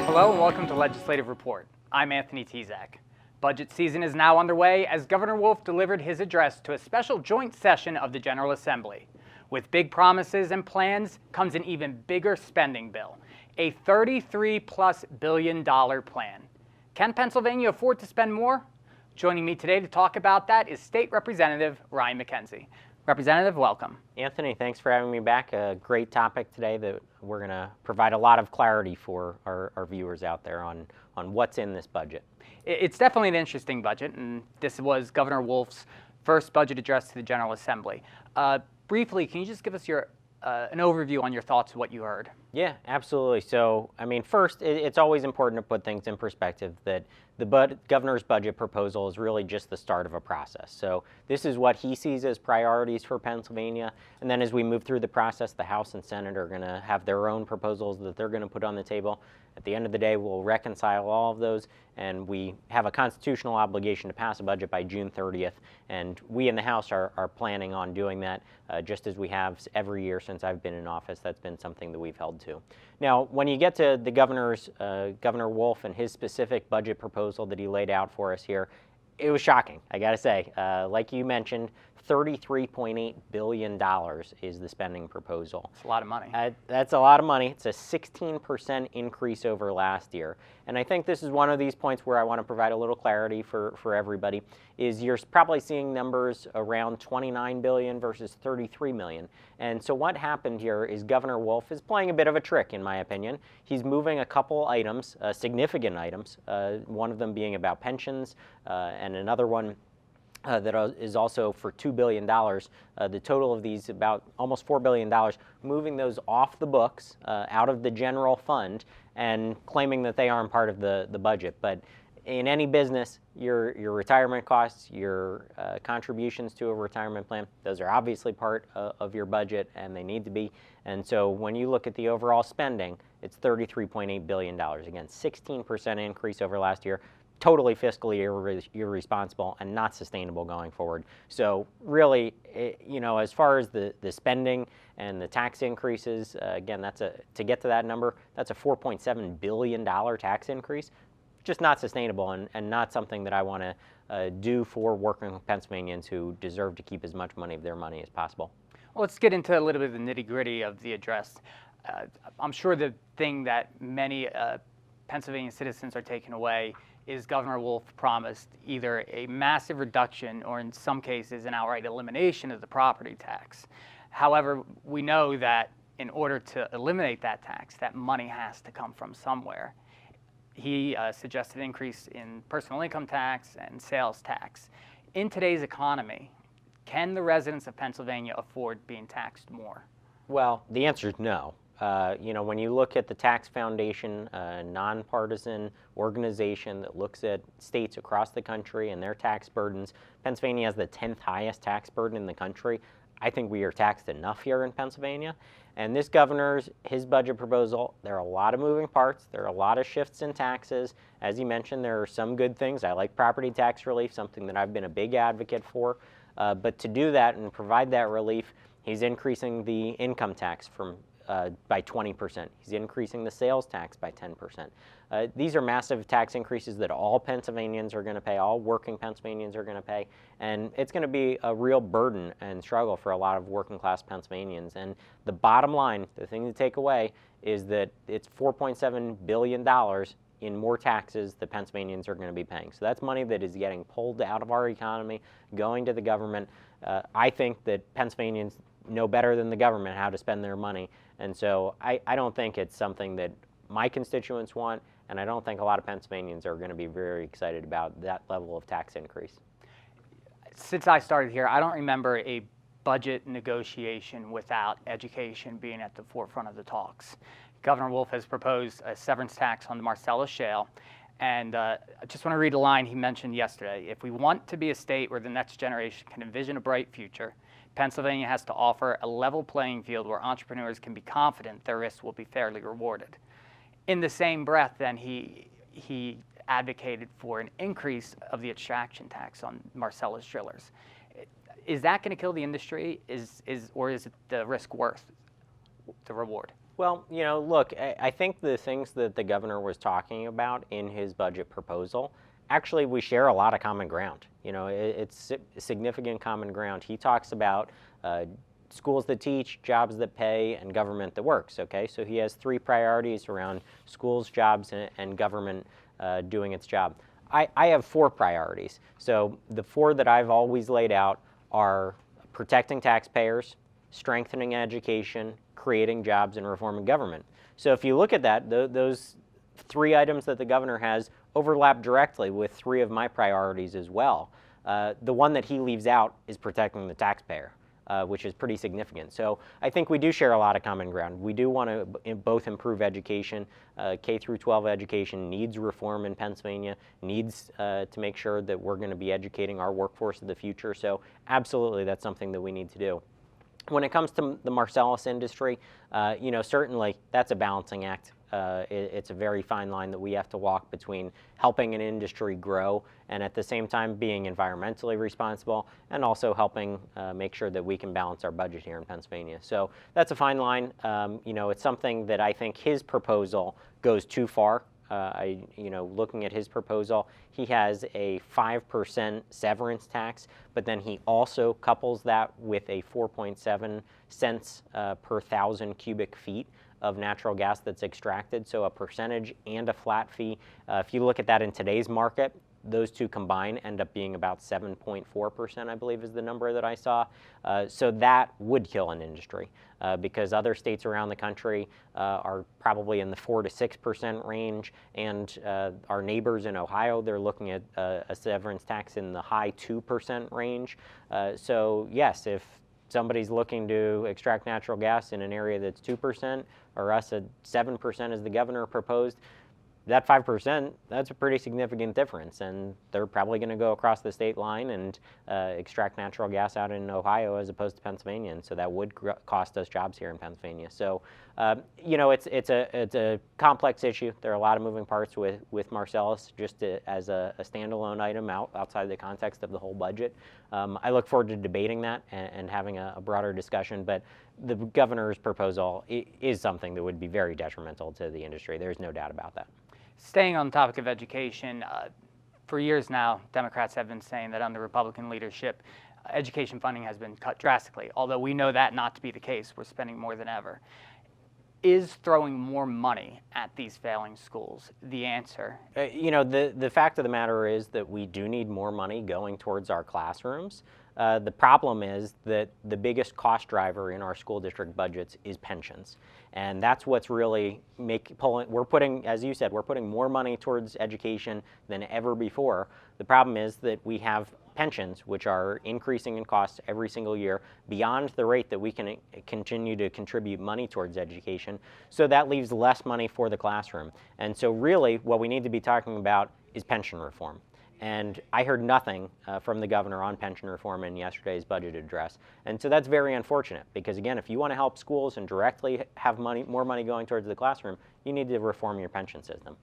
Hello and welcome to Legislative Report. I'm Anthony Tezak. Budget season is now underway as Governor Wolf delivered his address to a special joint session of the General Assembly. With big promises and plans comes an even bigger spending bill, a $33+ billion plan. Can Pennsylvania afford to spend more? Joining me today to talk about that is State Representative Ryan Mackenzie. Representative, welcome. Anthony, thanks for having me back. A great topic today that we're going to provide a lot of clarity for our viewers out there on what's in this budget. It's definitely an interesting budget, and this was Governor Wolf's first budget address to the General Assembly. Briefly, can you just give us an overview on your thoughts of what you heard? Yeah, absolutely. So, first, it's always important to put things in perspective that the governor's budget proposal is really just the start of a process. So this is what he sees as priorities for Pennsylvania. And then as we move through the process, the House and Senate are going to have their own proposals that they're going to put on the table. At the end of the day, we'll reconcile all of those, and we have a constitutional obligation to pass a budget by June 30th. And we in the House are planning on doing that just as we have every year since I've been in office. That's been something that we've held to. Now, when you get to the Governor Wolf and his specific budget proposal that he laid out for us here, it was shocking, I gotta say. Like you mentioned, $33.8 billion is the spending proposal. It's a lot of money. That's a lot of money. It's a 16% increase over last year. And I think this is one of these points where I want to provide a little clarity for everybody, is you're probably seeing numbers around $29 billion versus $33 million. And so what happened here is Governor Wolf is playing a bit of a trick, in my opinion. He's moving a couple items, significant items, one of them being about pensions, and another one that is also for $2 billion. The total of these, about almost $4 billion, moving those off the books, out of the general fund, and claiming that they aren't part of the budget. But in any business, your retirement costs, your contributions to a retirement plan, those are obviously part of your budget, and they need to be. And so when you look at the overall spending, it's $33.8 billion. Again, 16% increase over last year. Totally fiscally irresponsible and not sustainable going forward. So really, as far as the spending and the tax increases, again, to get to that number, that's a $4.7 billion tax increase. Just not sustainable and not something that I want to do for working Pennsylvanians who deserve to keep as much money of their money as possible. Well, let's get into a little bit of the nitty-gritty of the address. I'm sure the thing that many Pennsylvania citizens are taking away is Governor Wolf promised either a massive reduction or in some cases an outright elimination of the property tax. However, we know that in order to eliminate that tax, that money has to come from somewhere. He suggested an increase in personal income tax and sales tax. In today's economy, can the residents of Pennsylvania afford being taxed more? Well, the answer is no. When you look at the Tax Foundation, a nonpartisan organization that looks at states across the country and their tax burdens, Pennsylvania has the 10th highest tax burden in the country. I think we are taxed enough here in Pennsylvania. And this governor's, his budget proposal, there are a lot of moving parts. There are a lot of shifts in taxes. As you mentioned, there are some good things. I like property tax relief, something that I've been a big advocate for. But to do that and provide that relief, he's increasing the income tax by 20%. He's increasing the sales tax by 10%. These are massive tax increases that all Pennsylvanians are going to pay, all working Pennsylvanians are going to pay, and it's going to be a real burden and struggle for a lot of working class Pennsylvanians. And the bottom line, the thing to take away, is that it's $4.7 billion in more taxes that Pennsylvanians are going to be paying. So that's money that is getting pulled out of our economy, going to the government. I think that Pennsylvanians know better than the government how to spend their money. And so I don't think it's something that my constituents want, and I don't think a lot of Pennsylvanians are going to be very excited about that level of tax increase. Since I started here, I don't remember a budget negotiation without education being at the forefront of the talks. Governor Wolf has proposed a severance tax on the Marcellus Shale, and I just want to read a line he mentioned yesterday. If we want to be a state where the next generation can envision a bright future, Pennsylvania has to offer a level playing field where entrepreneurs can be confident their risks will be fairly rewarded. In the same breath, then, he advocated for an increase of the extraction tax on Marcellus drillers. Is that going to kill the industry, or is it the risk worth the reward? Well, look, I think the things that the governor was talking about in his budget proposal, actually, we share a lot of common ground. It's significant common ground. He talks about schools that teach, jobs that pay, and government that works, okay? So he has three priorities around schools, jobs, and government doing its job. I have four priorities. So the four that I've always laid out are protecting taxpayers, strengthening education, creating jobs, and reforming government. So if you look at that, those three items that the governor has overlap directly with three of my priorities as well. The one that he leaves out is protecting the taxpayer, which is pretty significant. So I think we do share a lot of common ground. We do want to both improve education. K through 12 education needs reform in Pennsylvania, needs to make sure that we're going to be educating our workforce of the future. So absolutely, that's something that we need to do. When it comes to the Marcellus industry, certainly that's a balancing act. It's a very fine line that we have to walk between helping an industry grow and at the same time being environmentally responsible and also helping make sure that we can balance our budget here in Pennsylvania. So that's a fine line. It's something that I think his proposal goes too far. Looking at his proposal, he has a 5% severance tax, but then he also couples that with a 4.7 cents per 1,000 cubic feet of natural gas that's extracted, so a percentage and a flat fee. If you look at that in today's market, those two combined end up being about 7.4%, I believe is the number that I saw. So that would kill an industry because other states around the country are probably in the 4 to 6% range, and our neighbors in Ohio, they're looking at a severance tax in the high 2% range. So yes, if somebody's looking to extract natural gas in an area that's 2%, or us at 7% as the governor proposed, that 5%, that's a pretty significant difference, and they're probably going to go across the state line and extract natural gas out in Ohio as opposed to Pennsylvania, and so that would cost us jobs here in Pennsylvania. So, it's a complex issue. There are a lot of moving parts with Marcellus, just as a standalone item outside the context of the whole budget. I look forward to debating that and having a broader discussion, but the governor's proposal is something that would be very detrimental to the industry. There's no doubt about that. Staying on the topic of education, for years now, Democrats have been saying that under Republican leadership, education funding has been cut drastically, although we know that not to be the case. We're spending more than ever. Is throwing more money at these failing schools the answer? The fact of the matter is that we do need more money going towards our classrooms. The problem is that the biggest cost driver in our school district budgets is pensions. And that's what's really we're putting, as you said, we're putting more money towards education than ever before. The problem is that we have pensions, which are increasing in cost every single year beyond the rate that we can continue to contribute money towards education. So that leaves less money for the classroom. And so really what we need to be talking about is pension reform. And I heard nothing from the governor on pension reform in yesterday's budget address. And so that's very unfortunate because, again, if you want to help schools and directly have more money going towards the classroom, you need to reform your pension system.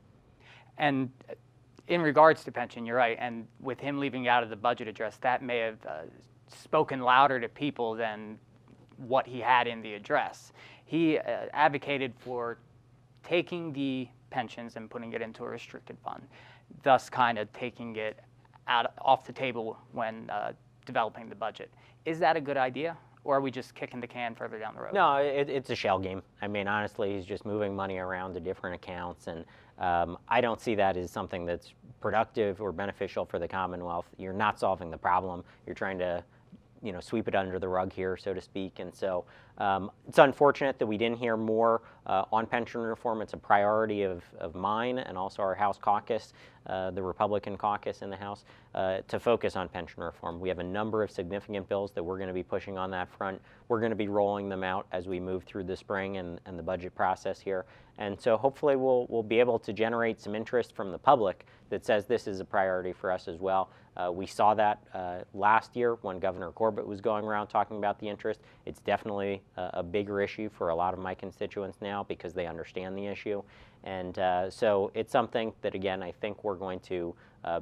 And in regards to pension, you're right. And with him leaving out of the budget address, that may have spoken louder to people than what he had in the address. He advocated for taking the pensions and putting it into a restricted fund, thus kind of taking it off the table when developing the budget. Is that a good idea, or are we just kicking the can further down the road? No, it's a shell game. I mean, honestly, he's just moving money around to different accounts, and I don't see that as something that's productive or beneficial for the Commonwealth. You're not solving the problem. You're trying to sweep it under the rug here, so to speak. And so it's unfortunate that we didn't hear more on pension reform. It's a priority of mine and also our House caucus, the Republican caucus in the House, to focus on pension reform. We have a number of significant bills that we're going to be pushing on that front. We're going to be rolling them out as we move through the spring and the budget process here. And so hopefully we'll be able to generate some interest from the public that says this is a priority for us as well. We saw that last year when Governor Corbett was going around talking about the interest. It's definitely a bigger issue for a lot of my constituents now because they understand the issue. And so it's something that, again, I think we're going to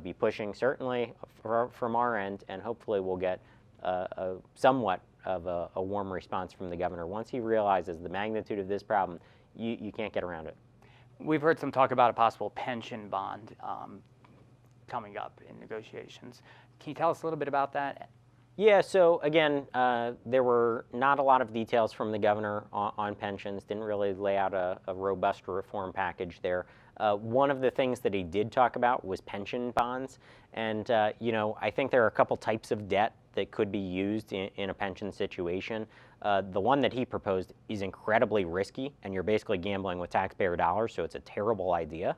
be pushing certainly from our end, and hopefully we'll get somewhat of a warm response from the governor. Once he realizes the magnitude of this problem, you can't get around it. We've heard some talk about a possible pension bond coming up in negotiations. Can you tell us a little bit about that? Yeah, so again, there were not a lot of details from the governor on pensions, didn't really lay out a robust reform package there. One of the things that he did talk about was pension bonds. And, I think there are a couple types of debt that could be used in a pension situation. The one that he proposed is incredibly risky, and you're basically gambling with taxpayer dollars, so it's a terrible idea.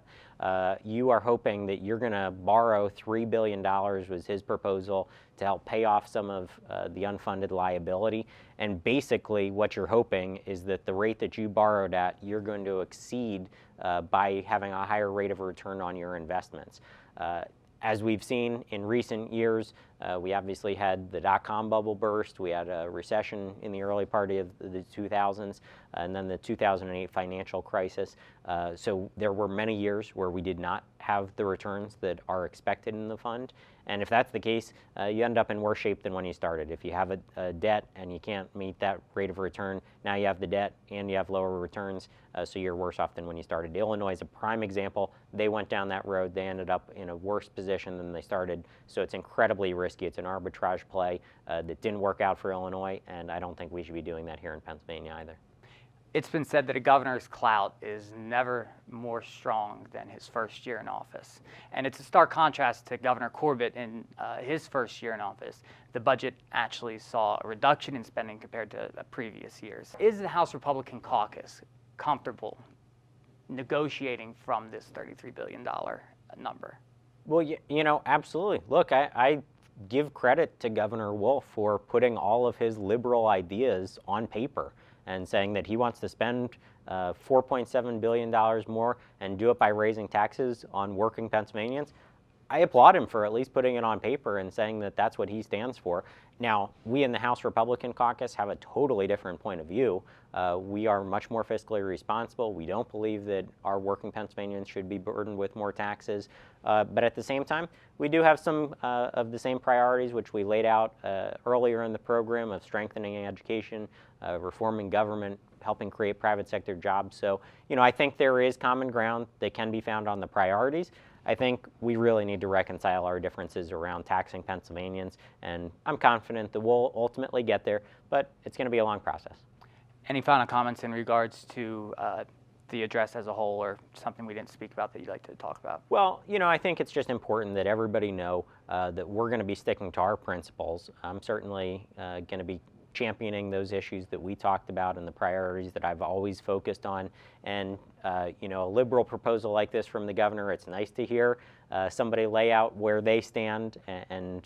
You are hoping that you're going to borrow $3 billion, was his proposal, to help pay off some of the unfunded liability. And basically what you're hoping is that the rate that you borrowed at, you're going to exceed by having a higher rate of return on your investments. As we've seen in recent years, we obviously had the dot-com bubble burst, we had a recession in the early part of the 2000s, and then the 2008 financial crisis. So there were many years where we did not have the returns that are expected in the fund. And if that's the case, you end up in worse shape than when you started. If you have a debt and you can't meet that rate of return, now you have the debt and you have lower returns, so you're worse off than when you started. Illinois is a prime example. They went down that road. They ended up in a worse position than they started. So it's incredibly risky. It's an arbitrage play that didn't work out for Illinois, and I don't think we should be doing that here in Pennsylvania either. It's been said that a governor's clout is never more strong than his first year in office. And it's a stark contrast to Governor Corbett in his first year in office. The budget actually saw a reduction in spending compared to previous years. Is the House Republican caucus comfortable negotiating from this $33 billion number? Well, absolutely. Look, I give credit to Governor Wolf for putting all of his liberal ideas on paper and saying that he wants to spend $4.7 billion more and do it by raising taxes on working Pennsylvanians. I applaud him for at least putting it on paper and saying that that's what he stands for. Now, we in the House Republican caucus have a totally different point of view. We are much more fiscally responsible. We don't believe that our working Pennsylvanians should be burdened with more taxes. But at the same time, we do have some of the same priorities which we laid out earlier in the program of strengthening education, reforming government, helping create private sector jobs. So, I think there is common ground that can be found on the priorities. I think we really need to reconcile our differences around taxing Pennsylvanians, and I'm confident that we'll ultimately get there, but it's going to be a long process. Any final comments in regards to the address as a whole, or something we didn't speak about that you'd like to talk about? Well, I think it's just important that everybody know that we're going to be sticking to our principles. I'm certainly going to be championing those issues that we talked about and the priorities that I've always focused on. And, a liberal proposal like this from the governor, it's nice to hear somebody lay out where they stand and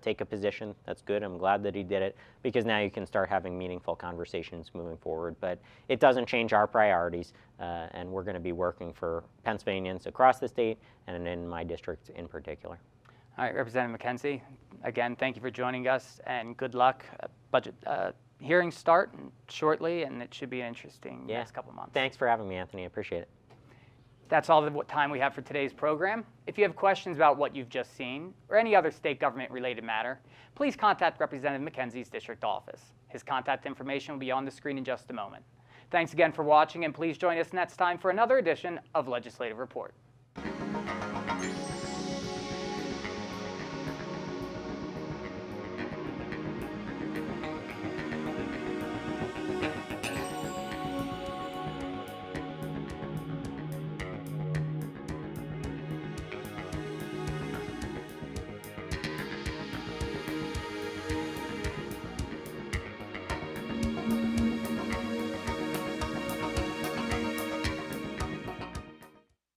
take a position. That's good. I'm glad that he did it, because now you can start having meaningful conversations moving forward. But it doesn't change our priorities, and we're going to be working for Pennsylvanians across the state and in my district in particular. All right, Representative Mackenzie, again, thank you for joining us, and good luck. Budget hearings start shortly, and it should be an interesting next couple of months. Thanks for having me, Anthony. I appreciate it. That's all the time we have for today's program. If you have questions about what you've just seen or any other state government-related matter, please contact Representative Mackenzie's district office. His contact information will be on the screen in just a moment. Thanks again for watching, and please join us next time for another edition of Legislative Report.